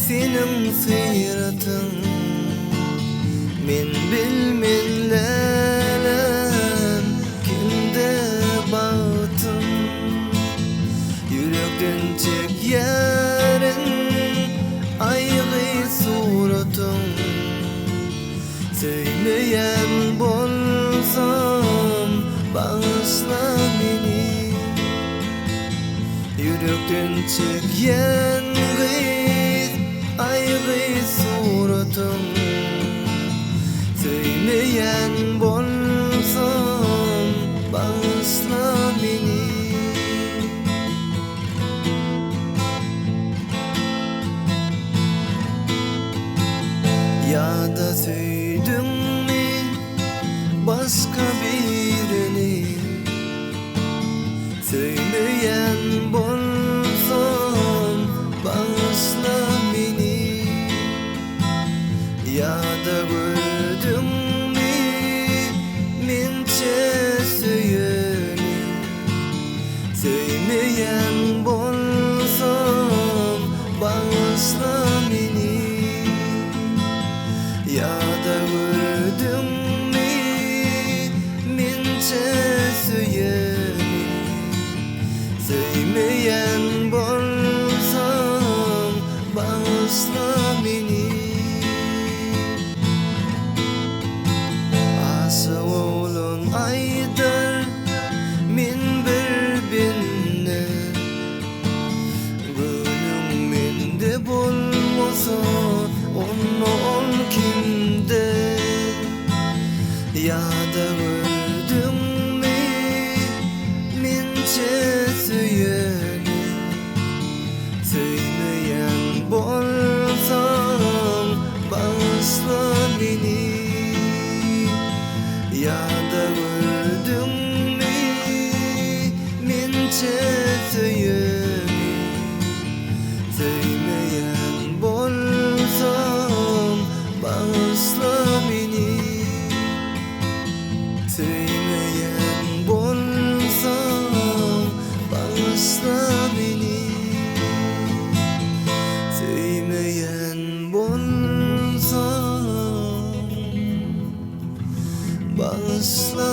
senin sıyratın min bilmelerim kimde baktın yürekten çek yerin ayrı suratın söyleyen bolsam bağışla beni yürekten çek yerin ayrı suratın söyleyen bolsam bağışla beni ya da söyledin mi başka birini söyleyen bolsam bağışla beni ya da gördün mü mince söyeni söyleyen bolsam bağışla beni ya da gördün mü mince söyeni söyleyen bolsam bağışla beni aşık olun aydır min bir binne gönlüm mende bolmasa onu ol kimde ya da gördün mü mince söyeni söyleyen bolsam bağışla beni ya da gördün mü mince söyeni söyleyen bolsam bağışla beni söyleyen bolsam bağışla beni söyleyen bolsam bağışla